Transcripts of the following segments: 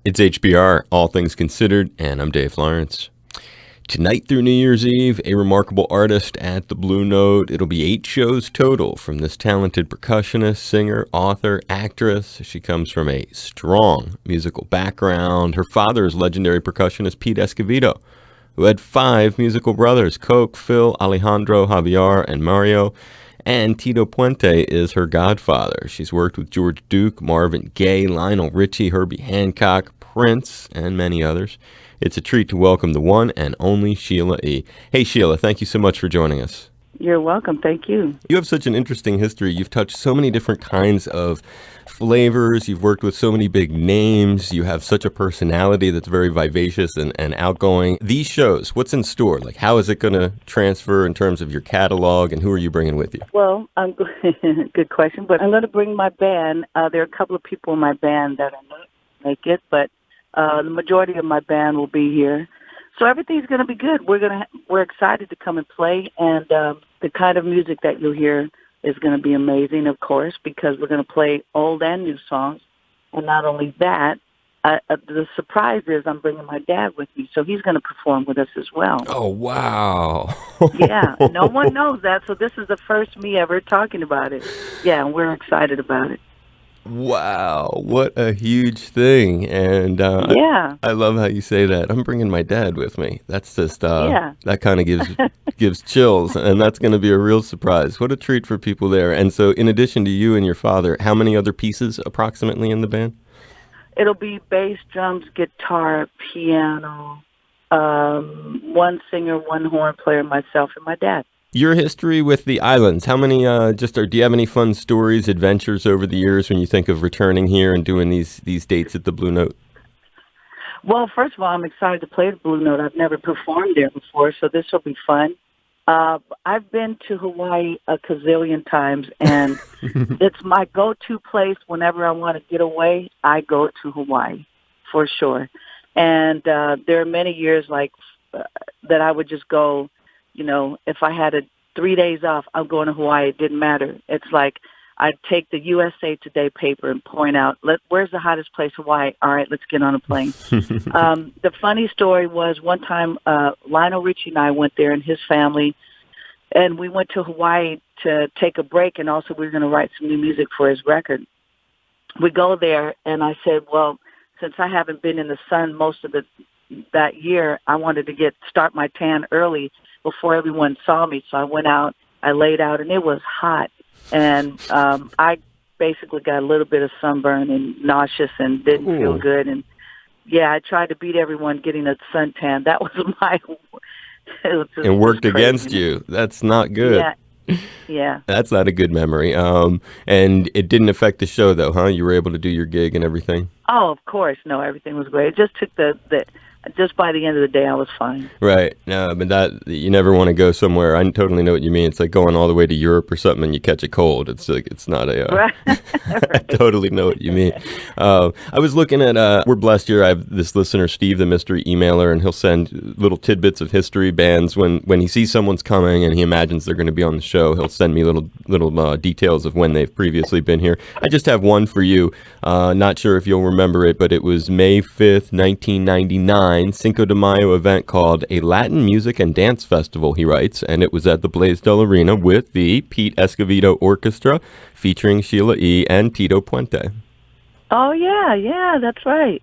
It's HBR, All Things Considered, and I'm Dave Lawrence. Tonight through New Year's Eve, a remarkable artist at the Blue Note. It'll be 8 shows total from this talented percussionist, singer, author, actress. She comes from a strong musical background. Her father is legendary percussionist Pete Escovedo, who had 5 musical brothers, Coke, Phil, Alejandro, Javier, and Mario. And Tito Puente is her godfather. She's worked with George Duke, Marvin Gaye, Lionel Richie, Herbie Hancock, Prince, and many others. It's a treat to welcome the one and only Sheila E. Hey, Sheila, thank you so much for joining us. You're welcome. Thank you. You have such an interesting history. You've touched so many different kinds of flavors. You've worked with so many big names. You have such a personality that's very vivacious and outgoing. These shows, what's in store? Like, how is it going to transfer in terms of your catalog, and who are you bringing with you? Well, good question. But I'm going to bring my band. There are a couple of people in my band that are not make it, but the majority of my band will be here. So everything's going to be good. We're excited to come and play, and the kind of music that you'll hear is going to be amazing, of course, because we're going to play old and new songs. And not only that, the surprise is I'm bringing my dad with me, so he's going to perform with us as well. Oh, wow. Yeah, no one knows that, so this is the first me ever talking about it. Yeah, and we're excited about it. Wow, what a huge thing. And yeah. I love how you say that. I'm bringing my dad with me. That's just, that kind of gives chills, and that's going to be a real surprise. What a treat for people there. And so in addition to you and your father, how many other pieces approximately in the band? It'll be bass, drums, guitar, piano, one singer, one horn player, myself, and my dad. Your history with the islands, how many, do you have any fun stories, adventures over the years when you think of returning here and doing these dates at the Blue Note? Well, first of all, I'm excited to play at the Blue Note. I've never performed there before, so this will be fun. I've been to Hawaii a gazillion times, and it's my go-to place whenever I want to get away. I go to Hawaii, for sure. And there are many years that I would just go. You know, if I had 3 days off, I'm going to Hawaii. It didn't matter. It's like I'd take the USA Today paper and point out, where's the hottest place? Hawaii. All right, let's get on a plane. The funny story was one time Lionel Richie and I went there and his family, and we went to Hawaii to take a break, and also we were going to write some new music for his record. We go there, and I said, well, since I haven't been in the sun most of that year, I wanted to start my tan early before everyone saw me. So I went out, I laid out, and it was hot. And I basically got a little bit of sunburn and nauseous and didn't feel good. And, yeah, I tried to beat everyone getting a suntan. That was my... It worked against you. That's not good. Yeah. That's not a good memory. And it didn't affect the show, though, huh? You were able to do your gig and everything? Oh, of course. No, everything was great. It just took just by the end of the day, I was fine. Right. No, but that you never want to go somewhere. I totally know what you mean. It's like going all the way to Europe or something and you catch a cold. It's like it's not a. Right. I totally know what you mean. I was looking at. We're blessed here. I have this listener, Steve, the mystery emailer, and he'll send little tidbits of history bands when he sees someone's coming and he imagines they're going to be on the show. He'll send me little details of when they've previously been here. I just have one for you. Not sure if you'll remember it, but it was May 5th, 1999. Cinco de Mayo event called a Latin Music and Dance Festival, he writes, and it was at the Blaisdell Arena with the Pete Escovedo Orchestra featuring Sheila E. and Tito Puente. Oh, yeah, that's right.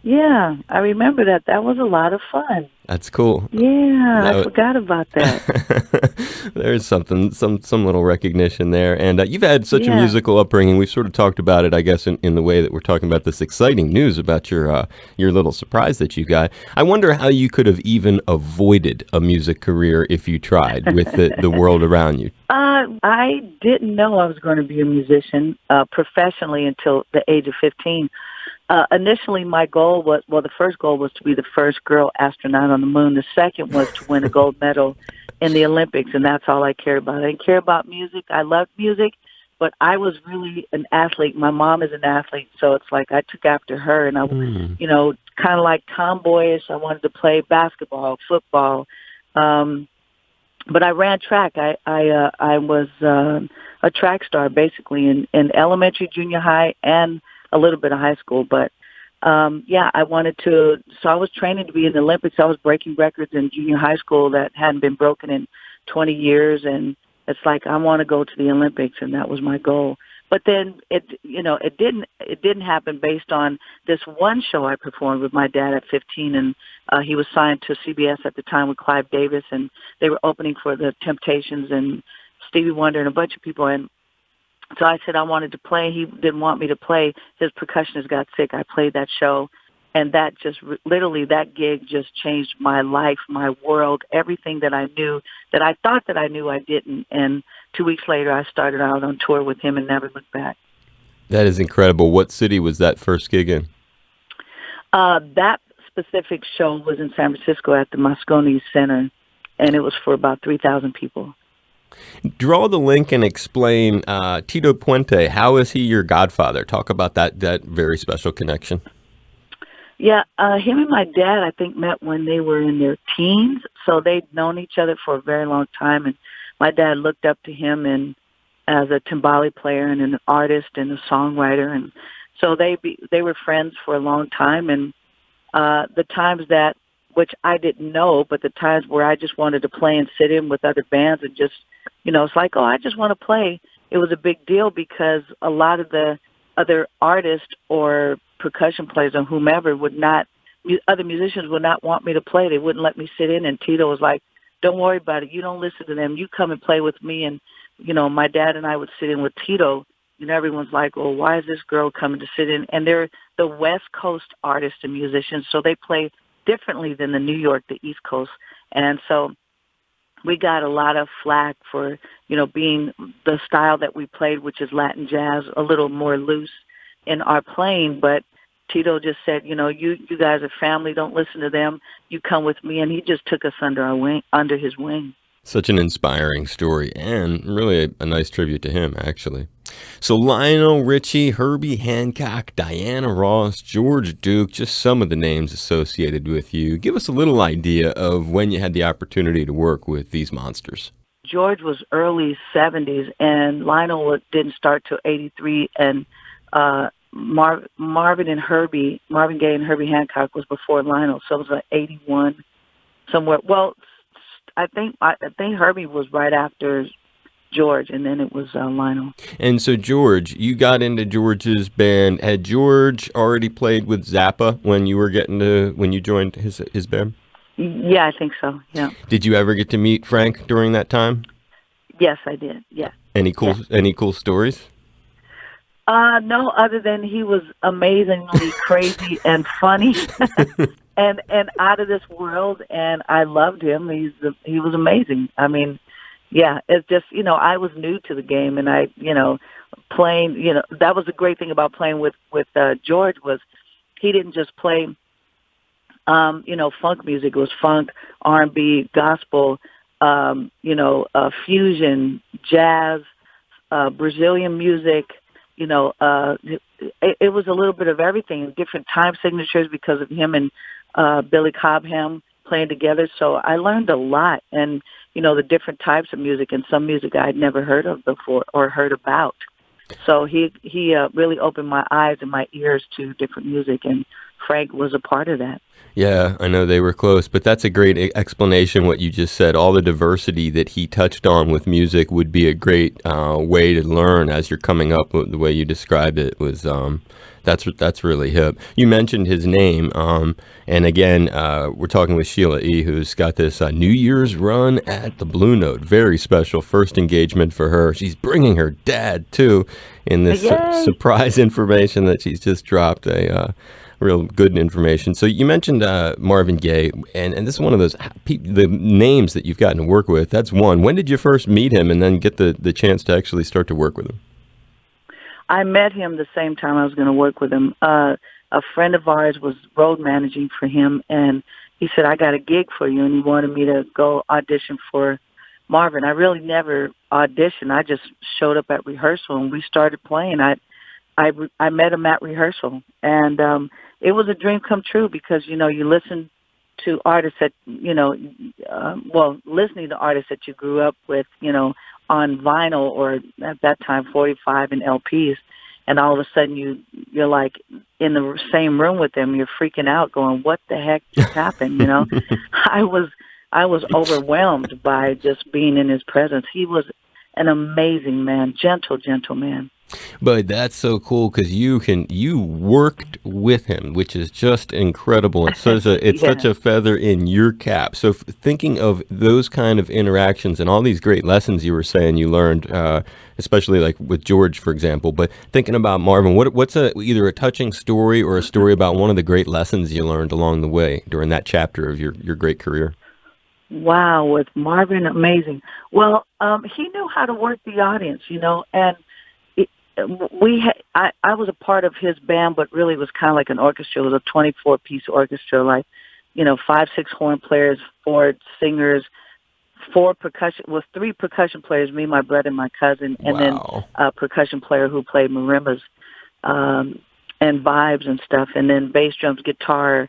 Yeah, I remember that. That was a lot of fun. That's cool. Yeah, I forgot about that. There's some little recognition there. And you've had such a musical upbringing. We've sort of talked about it, I guess, in the way that we're talking about this exciting news about your little surprise that you got. I wonder how you could have even avoided a music career if you tried with the world around you. I didn't know I was going to be a musician professionally until the age of 15. Initially, my goal was, the first goal was to be the first girl astronaut on the moon. The second was to win a gold medal in the Olympics, and that's all I cared about. I didn't care about music. I loved music, but I was really an athlete. My mom is an athlete, so it's like I took after her, and I, kind of like tomboyish. I wanted to play basketball, football, but I ran track. I was a track star basically in elementary, junior high, and a little bit of high school. But I wanted to. So I was training to be in the Olympics. I was breaking records in junior high school that hadn't been broken in 20 years, and it's like I want to go to the Olympics, and that was my goal. But then it didn't happen based on this one show I performed with my dad at 15, and he was signed to CBS at the time with Clive Davis, and they were opening for the Temptations and Stevie Wonder and a bunch of people, and so I said I wanted to play. He didn't want me to play. His percussionist got sick. I played that show, and that just literally that gig just changed my life, my world, everything that I knew that I thought that I knew I didn't. And 2 weeks later, I started out on tour with him and never looked back. That is incredible. What city was that first gig in? That specific show was in San Francisco at the Moscone Center, and it was for about 3,000 people. Draw the link and explain Tito Puente. How is he your godfather? Talk about that very special connection. Yeah, him and my dad, I think, met when they were in their teens, so they'd known each other for a very long time, and my dad looked up to him and as a timbale player and an artist and a songwriter, and so they were friends for a long time, and the times that, which I didn't know, but the times where I just wanted to play and sit in with other bands and just, it's like, oh, I just want to play. It was a big deal because a lot of the other artists or percussion players or whomever other musicians would not want me to play. They wouldn't let me sit in. And Tito was like, don't worry about it. You don't listen to them. You come and play with me. And, my dad and I would sit in with Tito. Everyone's like, well, why is this girl coming to sit in? And they're the West Coast artists and musicians, so they play differently than the New York, the East Coast. And so we got a lot of flack for, being the style that we played, which is Latin jazz, a little more loose in our playing. But Tito just said, you guys are family. Don't listen to them. You come with me. And he just took us under his wing. Such an inspiring story and really a nice tribute to him, actually. So Lionel Richie, Herbie Hancock, Diana Ross, George Duke, just some of the names associated with you. Give us a little idea of when you had the opportunity to work with these monsters. George was early 70s, and Lionel didn't start till 83, and Marvin Gaye and Herbie Hancock was before Lionel, so it was like 81 somewhere. Well, I think Herbie was right after George, and then it was Lionel. And so George, you got into George's band. Had George already played with Zappa when you joined his band? Yeah, I think so. Yeah. Did you ever get to meet Frank during that time? Yes, I did. Yeah. Any cool stories? No, other than he was amazingly crazy and funny, and out of this world, and I loved him. He was amazing. I mean, yeah, it's just, I was new to the game, and I, playing, that was the great thing about playing with George was he didn't just play, funk music. It was funk, R&B, gospel, fusion, jazz, Brazilian music. It was a little bit of everything, different time signatures because of him and Billy Cobham playing together. So I learned a lot, and the different types of music, and some music I'd never heard of before or heard about. So he really opened my eyes and my ears to different music, and Frank was a part of that. Yeah, I know they were close, but that's a great explanation, what you just said. All the diversity that he touched on with music would be a great way to learn as you're coming up. The way you described it was that's really hip. You mentioned his name, and again, we're talking with Sheila E, who's got this New Year's run at the Blue Note. Very special first engagement for her. She's bringing her dad, too, in this surprise information that she's just dropped. Real good information. So you mentioned Marvin Gaye, and this is one of those the names that you've gotten to work with. That's one. When did you first meet him and then get the chance to actually start to work with him? I met him the same time I was going to work with him. A friend of ours was road managing for him, and he said, I got a gig for you, and he wanted me to go audition for Marvin. I really never auditioned. I just showed up at rehearsal, and we started playing. I met him at rehearsal, and it was a dream come true because, you listen to artists that, listening to artists that you grew up with, on vinyl or at that time 45 and LPs. and all of a sudden you're like in the same room with them. You're freaking out, going, "What the heck just happened?" I was overwhelmed by just being in his presence. He was an amazing man, gentle man. But that's so cool because you worked with him, which is just incredible. It's such a feather in your cap. So thinking of those kind of interactions and all these great lessons you were saying you learned, especially like with George, for example. But thinking about Marvin, what's either a touching story or a story about one of the great lessons you learned along the way during that chapter of your great career? Wow, with Marvin, amazing. Well, he knew how to work the audience, and I was a part of his band, but really it was kind of like an orchestra. It was a 24-piece orchestra, like, 5, 6 horn players, 4 singers, 3 percussion players, me, my brother, and my cousin, and then a percussion player who played marimbas and vibes and stuff, and then bass drums, guitar,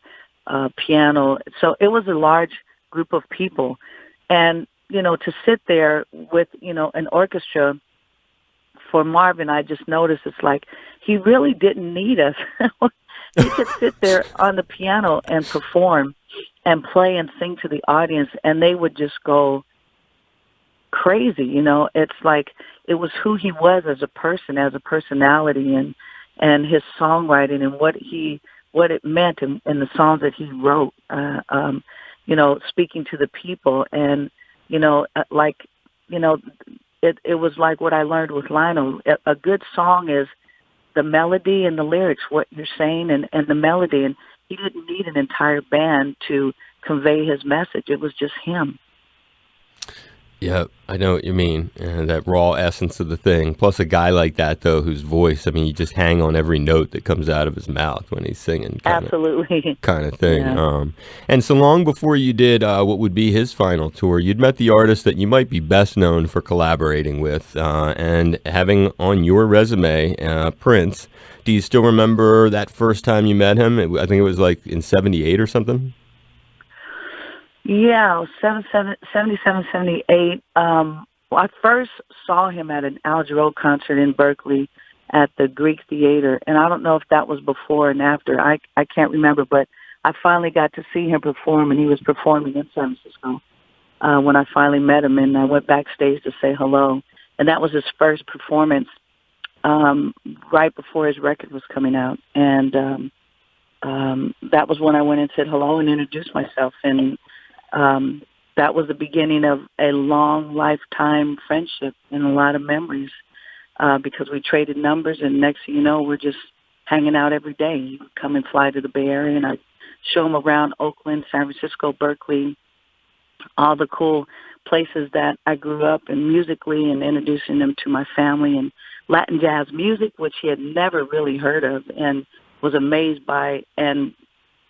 piano. So it was a large group of people. And, to sit there with, an orchestra, for Marvin, I just noticed it's like he really didn't need us. He could sit there on the piano and perform and play and sing to the audience, and they would just go crazy. It's like it was who he was as a person, as a personality, and his songwriting and what it meant in the songs that he wrote. Speaking to the people, and It was like what I learned with Lionel. A good song is the melody and the lyrics, what you're saying, and the melody. And he didn't need an entire band to convey his message. It was just him. Yeah, I know what you mean. That raw essence of the thing. Plus a guy like that, though, whose voice, I mean, you just hang on every note that comes out of his mouth when he's singing. Absolutely. Kind of thing. Yeah. And so long before you did what would be his final tour, you'd met the artist that you might be best known for collaborating with and having on your resume, Prince. Do you still remember that first time you met him? I think it was like in 78 or something? Yeah, 77, 78. I first saw him at an Al Jarreau concert in Berkeley at the Greek Theater, and I don't know if that was before and after. I can't remember, but I finally got to see him perform, and he was performing in San Francisco when I finally met him, and I went backstage to say hello. And that was his first performance right before his record was coming out. And that was when I went and said hello and introduced myself, and that was the beginning of a long lifetime friendship and a lot of memories because we traded numbers, and next thing you know, we're just hanging out every day. He would come and fly to the Bay Area, and I'd show him around Oakland, San Francisco, Berkeley, all the cool places that I grew up in musically, and introducing them to my family, and Latin jazz music, which he had never really heard of and was amazed by, and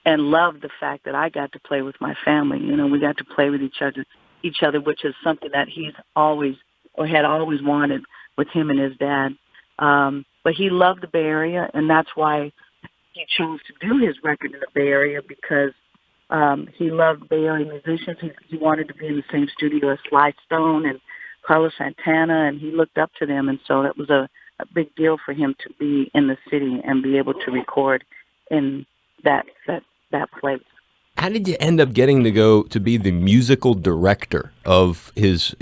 loved the fact that I got to play with my family. We got to play with each other, which is something that he's always or had always wanted with him and his dad. But he loved the Bay Area, and that's why he chose to do his record in the Bay Area, because he loved Bay Area musicians. He wanted to be in the same studio as Sly Stone and Carlos Santana, and he looked up to them, and so it was a big deal for him to be in the city and be able to record in that place. How did you end up getting to go to be the musical director of his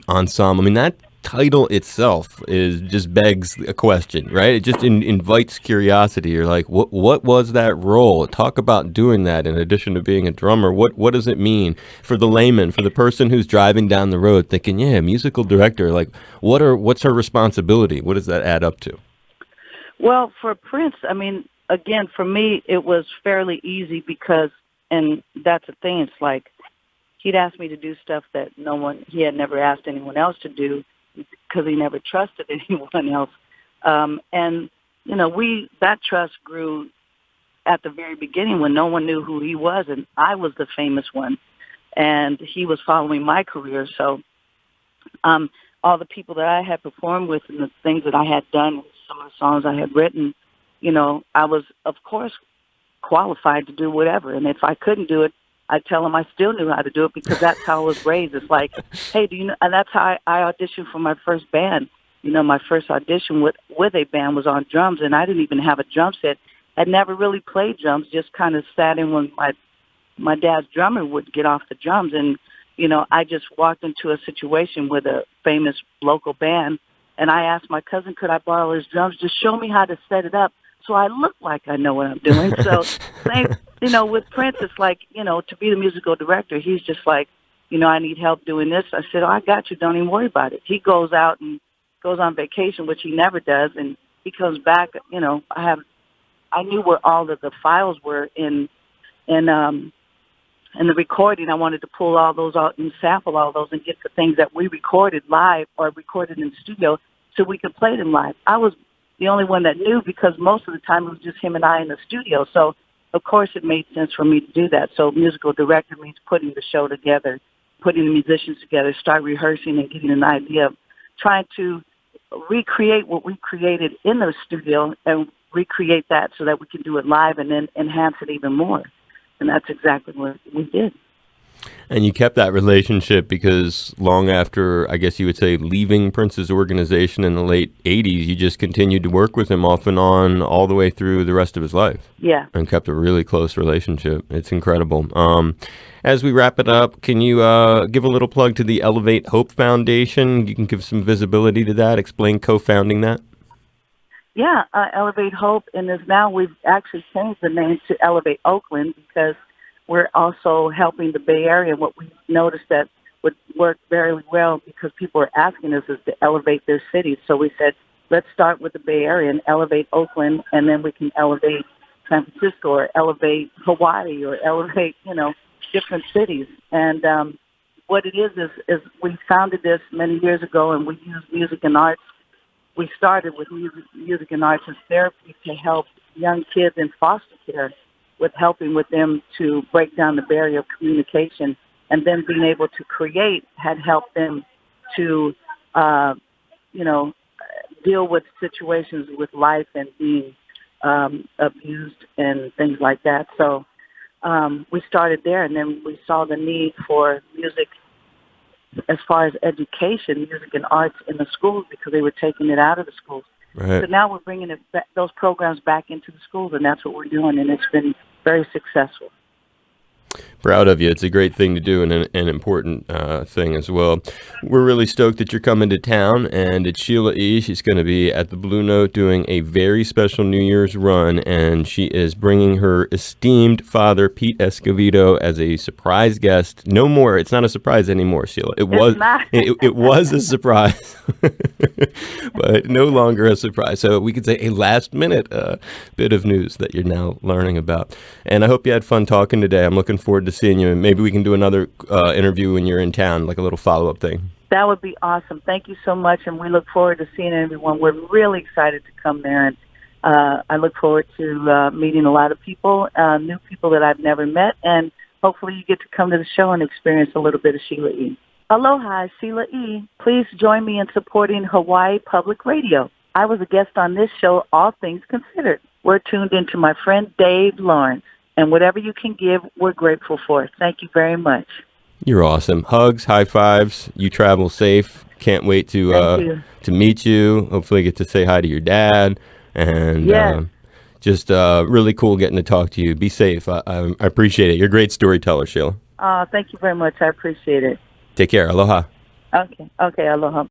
ensemble? I mean, that title itself just begs a question, right? It just invites curiosity. You're like, what was that role? Talk about doing that in addition to being a drummer. What does it mean for the layman, for the person who's driving down the road thinking, yeah, musical director, like what's her responsibility? What does that add up to? Well, for Prince, I mean, again, for me, it was fairly easy because, and that's the thing, it's like he'd ask me to do stuff that he had never asked anyone else to do because he never trusted anyone else. And, that trust grew at the very beginning when no one knew who he was, and I was the famous one, and he was following my career. So all the people that I had performed with and the things that I had done, some of the songs I had written, I was, of course, qualified to do whatever. And if I couldn't do it, I'd tell them I still knew how to do it because that's how I was raised. It's like, hey, do you know? And that's how I auditioned for my first band. my first audition with a band was on drums, and I didn't even have a drum set. I'd never really played drums, just kind of sat in when my dad's drummer would get off the drums. And, I just walked into a situation with a famous local band, and I asked my cousin, could I borrow his drums? Just show me how to set it up so I look like I know what I'm doing. So, same, with Prince, it's like, to be the musical director, he's just like, I need help doing this. I said, I got you. Don't even worry about it. He goes out and goes on vacation, which he never does, and he comes back. I knew where all of the files were in the recording. I wanted to pull all those out and sample all those and get the things that we recorded live or recorded in the studio so we could play them live. I was the only one that knew because most of the time it was just him and I in the studio. So, of course, it made sense for me to do that. So musical director means putting the show together, putting the musicians together, start rehearsing and getting an idea of trying to recreate what we created in the studio and recreate that so that we can do it live and then enhance it even more. And that's exactly what we did. And you kept that relationship because long after, I guess you would say, leaving Prince's organization in the late 80s, you just continued to work with him off and on all the way through the rest of his life. Yeah. And kept a really close relationship. It's incredible. As we wrap it up, can you give a little plug to the Elevate Hope Foundation? You can give some visibility to that, explain co-founding that. Yeah, Elevate Hope, and we've actually changed the name to Elevate Oakland because we're also helping the Bay Area. What we noticed that would work very well because people are asking us is to elevate their cities. So we said, let's start with the Bay Area and elevate Oakland, and then we can elevate San Francisco or elevate Hawaii or elevate, different cities. And what it is we founded this many years ago, and we use music and arts. We started with music and arts as therapy to help young kids in foster care with helping with them to break down the barrier of communication, and then being able to create had helped them to, deal with situations with life and being abused and things like that. So we started there, and then we saw the need for music as far as education, music and arts in the schools because they were taking it out of the schools. Right. So now we're bringing those programs back into the schools, and that's what we're doing, and it's been very successful. Proud of you. It's a great thing to do and an important thing as well. We're really stoked that you're coming to town, and it's Sheila E. She's going to be at the Blue Note doing a very special New Year's run, and she is bringing her esteemed father, Pete Escovedo, as a surprise guest. No more. It's not a surprise anymore, Sheila. It was a surprise, but no longer a surprise. So we could say a last-minute bit of news that you're now learning about. And I hope you had fun talking today. I'm looking forward to seeing you. Maybe we can do another interview when you're in town, like a little follow-up thing. That would be awesome. Thank you so much, and we look forward to seeing everyone. We're really excited to come there, and I look forward to meeting a lot of people, new people that I've never met, and hopefully you get to come to the show and experience a little bit of Sheila E. Aloha, Sheila E. Please join me in supporting Hawaii Public Radio. I was a guest on this show, All Things Considered. We're tuned into my friend Dave Lawrence. And whatever you can give, we're grateful for. Thank you very much. You're awesome. Hugs, high fives. You travel safe. Can't wait to meet you. Hopefully get to say hi to your dad. And just really cool getting to talk to you. Be safe. I appreciate it. You're a great storyteller, Sheila. Thank you very much. I appreciate it. Take care. Aloha. Okay. Aloha.